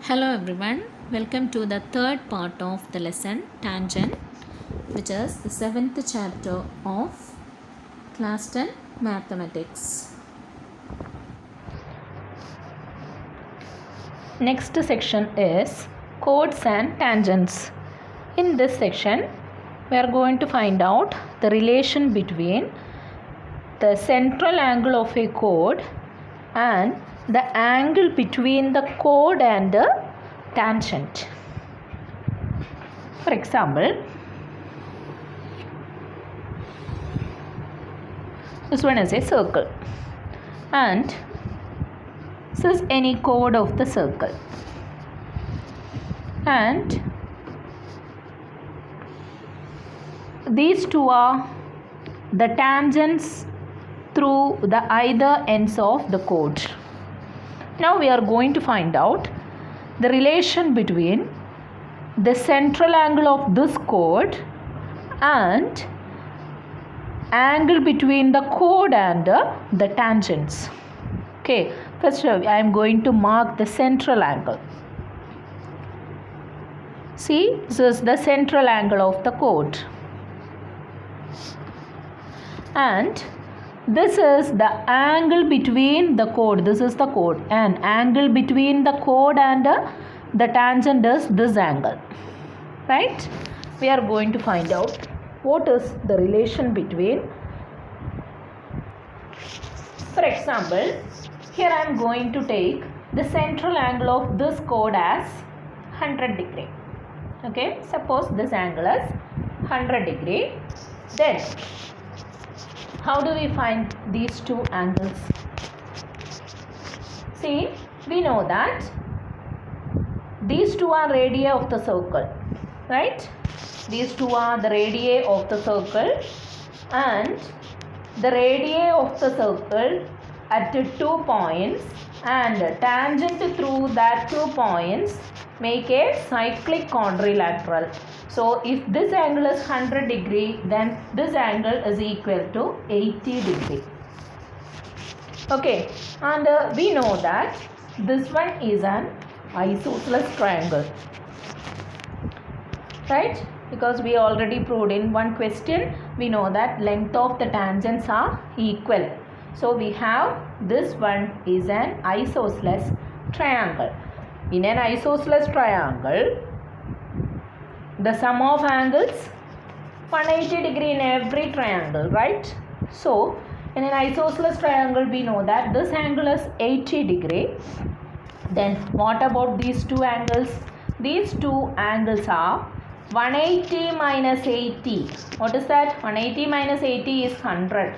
Hello everyone, welcome to the third part of the lesson tangent, which is the seventh chapter of class 10 mathematics. Next section is chords and tangents. In this section, we are going to find out the relation between the central angle of a chord and the angle between the chord and the tangent. For example, this one is a circle and this is any chord of the circle, and these two are the tangents through the either ends of the chord. Now we are going to find out the relation between the central angle of this chord and angle between the chord and the tangents. Okay, first I am going to mark the central angle. See, this is the central angle of the chord, and this is the angle between the chord. This is the chord, and angle between the chord and the tangent is this angle, right? We are going to find out what is the relation between. For example, here I am going to take the central angle of this chord as 100 degree. Okay, suppose this angle is 100 degree. Then how do we find these two angles? See, we know that these two are radii of the circle, right? These two are the radii of the circle, and the radii of the circle at 2 points and tangent through that 2 points make a cyclic quadrilateral. So if this angle is 100 degree, then this angle is equal to 80 degree. Okay, and we know that this one is an isosceles triangle, right? Because we already proved in one question, we know that length of the tangents are equal. So we have this one is an isosceles triangle. In an isosceles triangle, the sum of angles 180 degree in every triangle, right? So in an isosceles triangle, we know that this angle is 80 degree. Then what about these two angles? These two angles are 180 minus 80. What is that? 180 minus 80 is 100.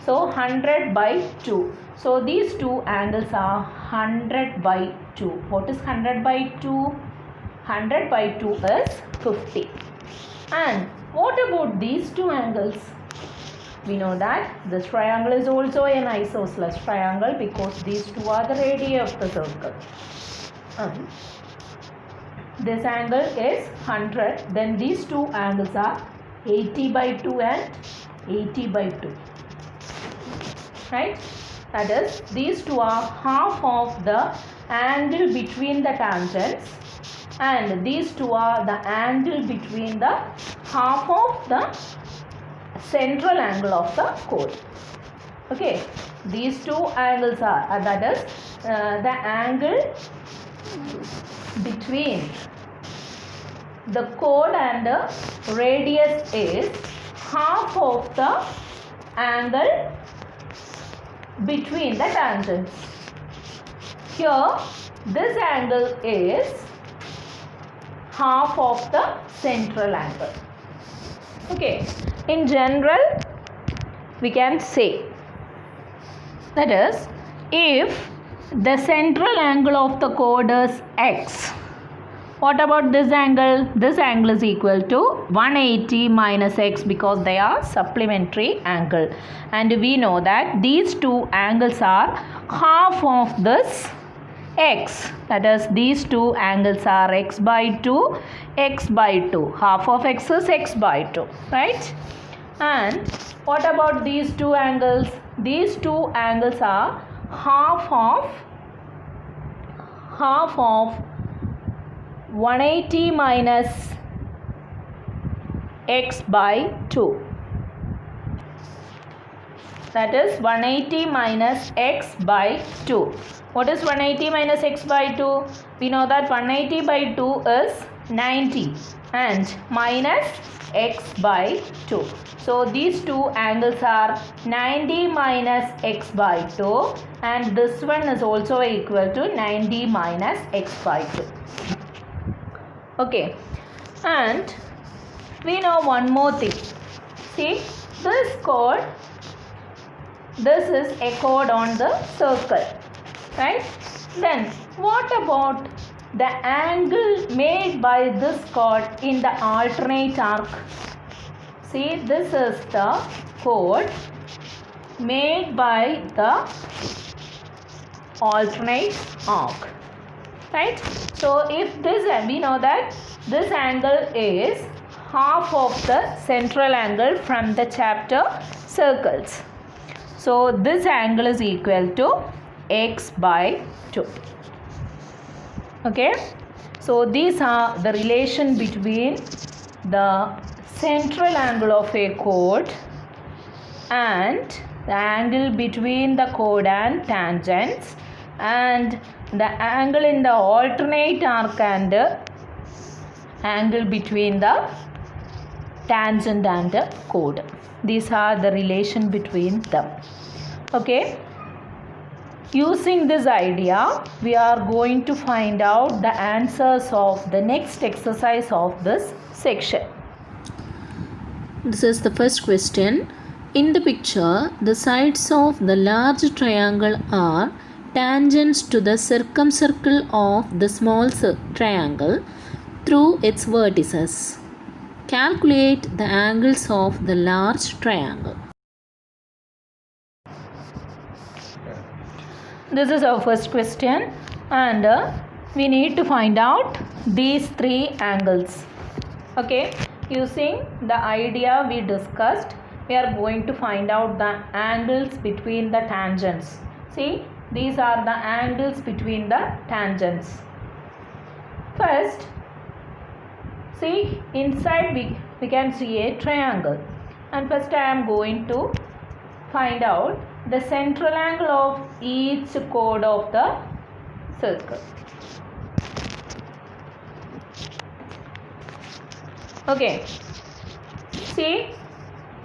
So 100 by 2. So these two angles are 100 by 2. What is 100 by 2? 100 by 2 is 50. And what about these two angles? We know that this triangle is also an isosceles triangle because these two are the radii of the circle. This angle is 100. Then these two angles are 80 by 2 and 80 by 2. Right? That is, these two are half of the angle between the tangents, and these two are the angle between the half of the central angle of the chord. Okay, these two angles are that is the angle between the chord and the radius is half of the angle between the tangents. Here this angle is half of the central angle. Okay, in general we can say that is, if the central angle of the chord is x, what about this angle? This angle is equal to 180 minus x because they are supplementary angle, and we know that these two angles are half of this x. That is, these two angles are x by 2, x by 2. Half of x is x by 2, right? And what about these two angles? These two angles are half of 180 minus x by 2. That is 180 minus x by 2. What is 180 minus x by 2? We know that 180 by 2 is 90 and minus x by 2. So these two angles are 90 minus x by 2 and this one is also equal to 90 minus x by 2. Okay, and we know one more thing. See, this chord, this is a chord on the circle, right? Then what about the angle made by this chord in the alternate arc? See, this is the chord made by the alternate arc, right? So if this, we know that this angle is half of the central angle from the chapter circles. So this angle is equal to x by 2. Okay, so these are the relation between the central angle of a chord and the angle between the chord and tangents and the angle in the alternate arc and angle between the tangent and the chord. These are the relation between them. Okay, using this idea, we are going to find out the answers of the next exercise of this section. This is the first question. In the picture, the sides of the large triangle are tangents to the circumcircle of the small triangle through its vertices. Calculate the angles of the large triangle. This is our first question and we need to find out these three angles. Okay, using the idea we discussed, we are going to find out the angles between the tangents. See, these are the angles between the tangents. First, see, inside we can see a triangle and first I am going to find out the central angle of each chord of the circle. Okay, see,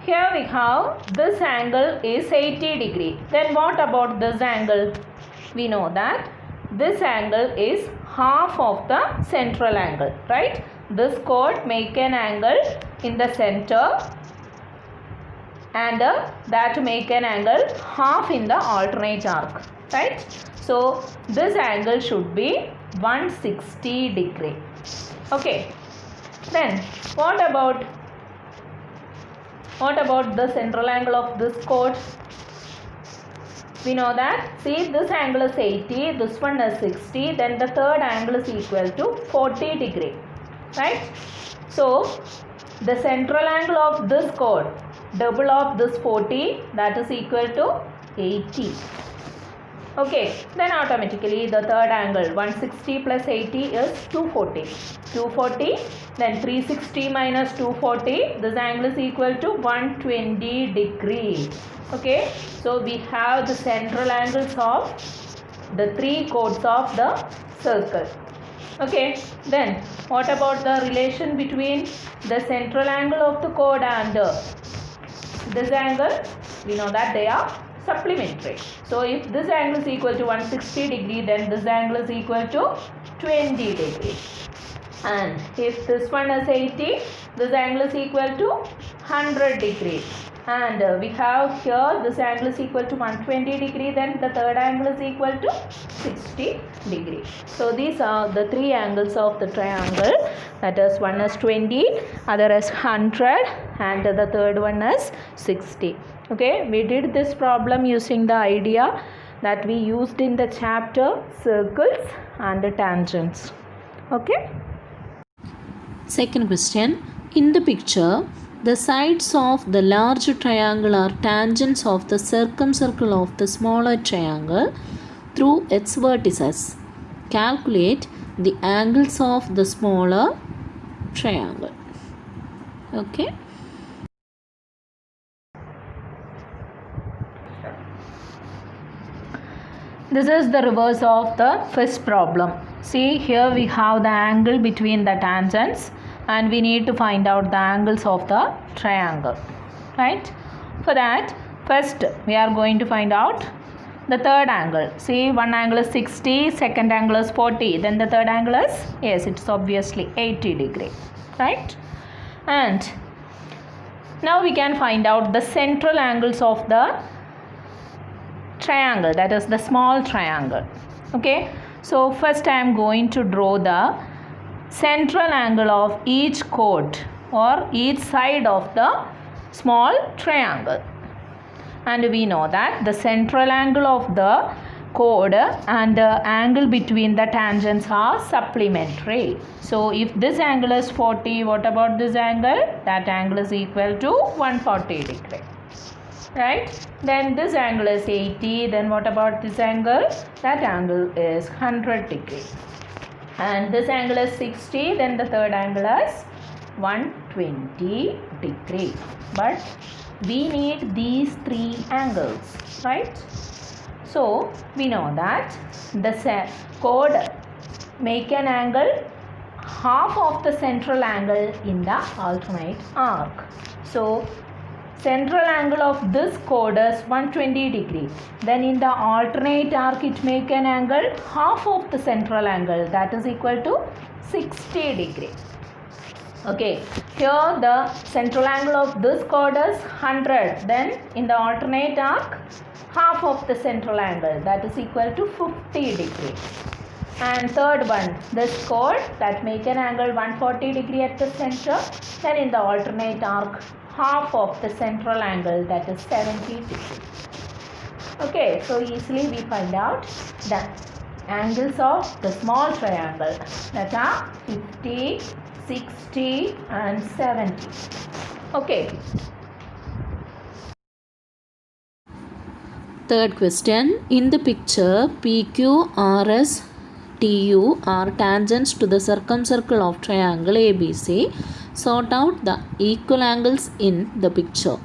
here we have this angle is 80 degree. Then what about this angle? We know that this angle is half of the central angle, right? This chord make an angle in the center and that make an angle half in the alternate arc, right? So this angle should be 160 degree. Okay, then what about the central angle of this chord? We know that, see, this angle is 80, this one is 60, then the third angle is equal to 40 degree, right? So the central angle of this chord, double of this 40, that is equal to 80. Okay, then automatically the third angle 160 plus 80 is 240. 240, then 360 minus 240, this angle is equal to 120 degree. Okay, so we have the central angles of the three chords of the circle. Okay, then what about the relation between the central angle of the chord and this angle? We know that they are supplementary. So if this angle is equal to 160 degree, then this angle is equal to 20 degree. And if this one is 80, this angle is equal to 100 degree. And we have here this angle is equal to 120 degree, then the third angle is equal to 60 degree. So these are the three angles of the triangle, that is one is 20, other is 100 and the third one is 60. Okay, we did this problem using the idea that we used in the chapter circles and the tangents. Okay. Second question, in the picture, the sides of the large triangle are tangents of the circumcircle of the smaller triangle through its vertices. calculate the angles of the smaller triangle. Okay. This is the reverse of the first problem. See, here we have the angle between the tangents and we need to find out the angles of the triangle, right? For that, first we are going to find out the third angle. See, one angle is 60, second angle is 40, then the third angle is, yes, it's obviously 80 degree, right? And now we can find out the central angles of the triangle, that is the small triangle. Okay, so first I am going to draw the central angle of each chord or each side of the small triangle, and we know that the central angle of the chord and the angle between the tangents are supplementary. So if this angle is 40, what about this angle? That angle is equal to 140 degree, right? Then this angle is 80, then what about this angle? That angle is 100 degree. And this angle is 60, then the third angle is 120 degree. But we need these three angles, right? So we know that the chord make an angle half of the central angle in the alternate arc. So central angle of this chord is 120 degree. Then in the alternate arc it make an angle half of the central angle, that is equal to 60 degree. Okay, here the central angle of this chord is 100. Then in the alternate arc half of the central angle, that is equal to 50 degree. And third one, this chord that make an angle 140 degree at the center. Then in the alternate arc half of the central angle, that is 70 degree. Okay, so easily we find out the angles of the small triangle, that are 50, 60 and 70. Okay. Third question. In the picture, PQ, RS, TU are tangents to the circumcircle of triangle ABC. Sort out the equal angles in the picture.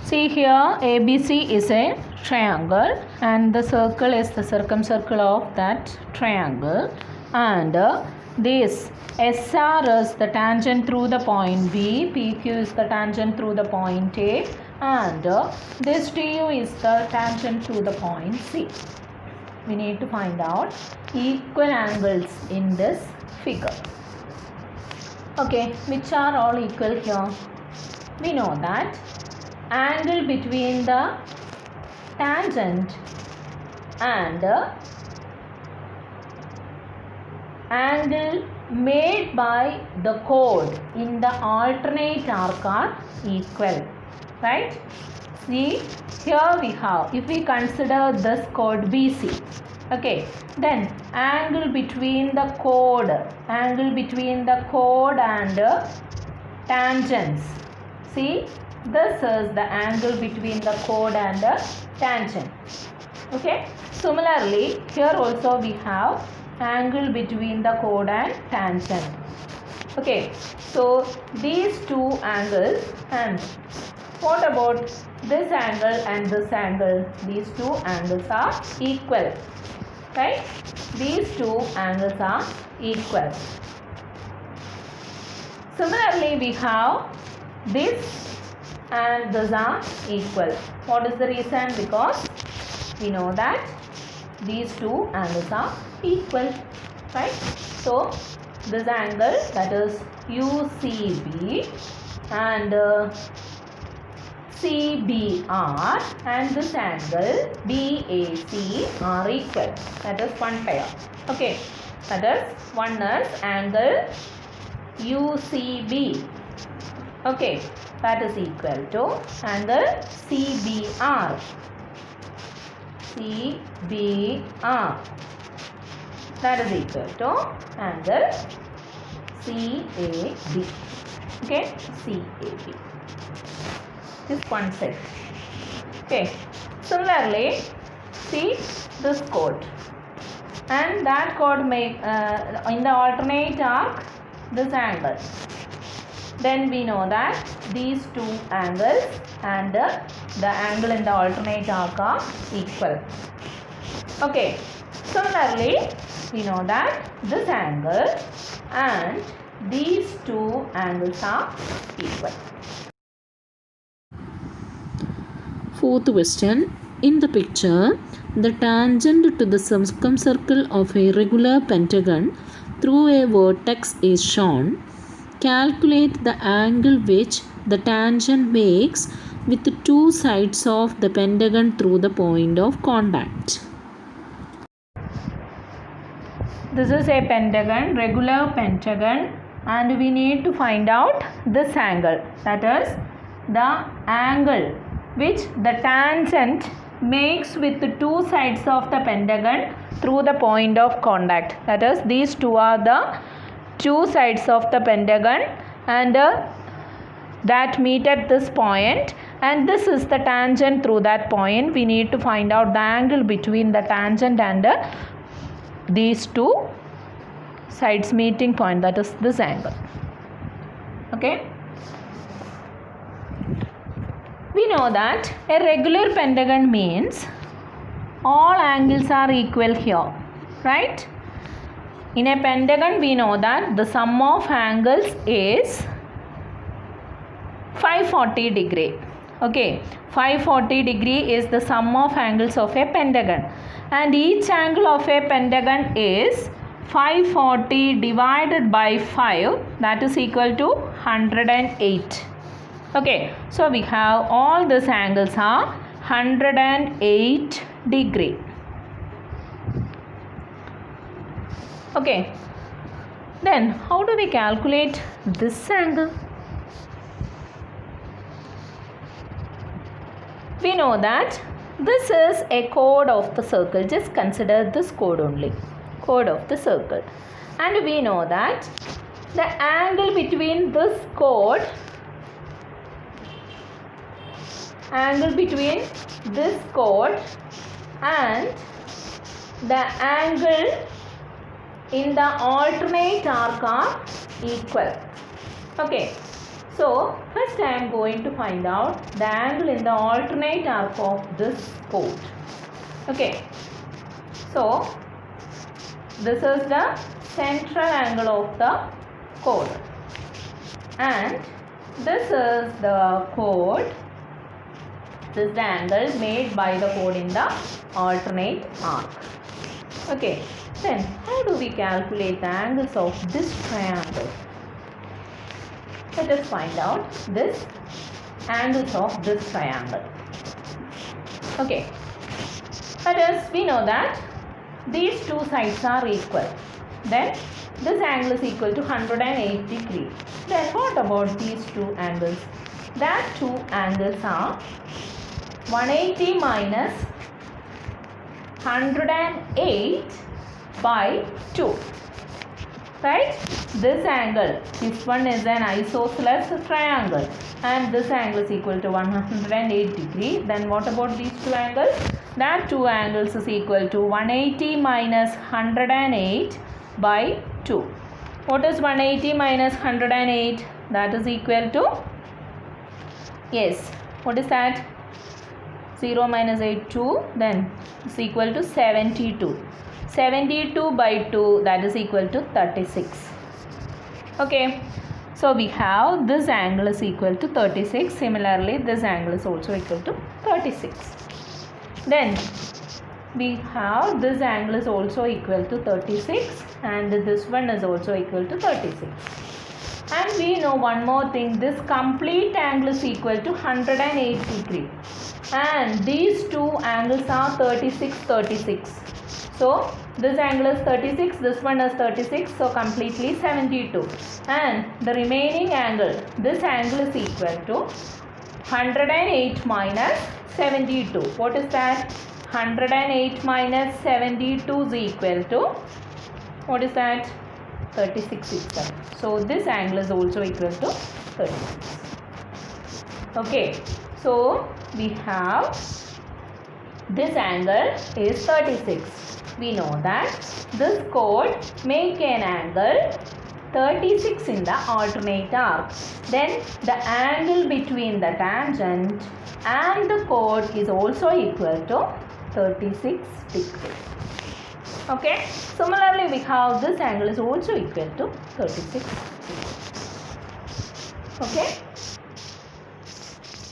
See here, ABC is a triangle and the circle is the circumcircle of that triangle, and this SR is the tangent through the point B, PQ is the tangent through the point A, and this TU is the tangent through the point C. We need to find out equal angles in this figure. Okay, which are all equal here? We know that angle between the tangent and angle made by the chord in the alternate arc are equal, right? See, here we have, if we consider this chord BC, okay, then angle between the chord and tangents. See, this is the angle between the chord and the tangent. Okay, similarly here also we have angle between the chord and tangent. Okay, so these two angles, and what about this angle and this angle? These two angles are equal, right? These two angles are equal. Similarly, we have this and this are equal. What is the reason? Because we know that these two angles are equal, right? So this angle, that is UCB, and CBR, and this angle BAC are equal. That is one pair. Okay, that is one is angle UCB. Okay, that is equal to angle CBR. CBR. That is equal to angle CAB. Okay, CAB. This one set. Okay, Similarly, see this chord, and that chord make in the alternate arc this angle. Then we know that these two angles and the angle in the alternate arc are equal. Okay, similarly we know that this angle and these two angles are equal. Fourth question. In the picture, the tangent to the circumcircle of a regular pentagon through a vertex is shown. Calculate the angle which the tangent makes with the two sides of the pentagon through the point of contact. This is a pentagon, regular pentagon, and we need to find out this angle, that is the angle which the tangent makes with the two sides of the pentagon through the point of contact. That is, these two are the two sides of the pentagon and that meet at this point, and this is the tangent through that point. We need to find out the angle between the tangent and these two sides meeting point, that is this angle. Okay, we know that a regular pentagon means all angles are equal here, right? In a pentagon we know that the sum of angles is 540 degree. Okay, 540 degree is the sum of angles of a pentagon, and each angle of a pentagon is 540 divided by 5, that is equal to 108. Okay, so we have all these angles are 108 degree. Okay, then how do we calculate this angle? We know that this is a chord of the circle. Just consider this chord only, chord of the circle, and we know that the angle between this chord, and the angle in the alternate arc are equal. Okay, so first I am going to find out the angle in the alternate arc of this chord. Okay, so this is the central angle of the chord, and this is the chord. This is the angle made by the chord in the alternate arc. Okay, then how do we calculate the angles of this triangle? Let us find out this angles of this triangle. Okay, that is, we know that these two sides are equal. Then this angle is equal to 108 degree. Then what about these two angles? That two angles are 180 minus 108 by 2. Right? This angle, this one is an isosceles triangle, and this angle is equal to 108 degree. Then what about these two angles? That two angles is equal to 180 minus 108 by 2. What is 180 minus 108? That is equal to, yes, what is that? 0 minus 8, 2, then it's equal to 72. 72 by 2, that is equal to 36. Okay, so we have this angle is equal to 36. Similarly, this angle is also equal to 36. Then we have this angle is also equal to 36, and this one is also equal to 36. And we know one more thing, this complete angle is equal to 108 degree, and these two angles are 36. So this angle is 36, this one is 36, so completely 72. And the remaining angle, this angle is equal to 108 minus 72. What is that? 108 minus 72 is equal to, what is that? 36 itself. So this angle is also equal to 36. Okay, so we have this angle is 36. We know that this chord make an angle 36 in the alternate arc. Then the angle between the tangent and the chord is also equal to 36 degrees. Okay. Similarly, we have this angle is also equal to 36 degrees. Okay.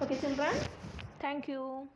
Okay, children. Thank you.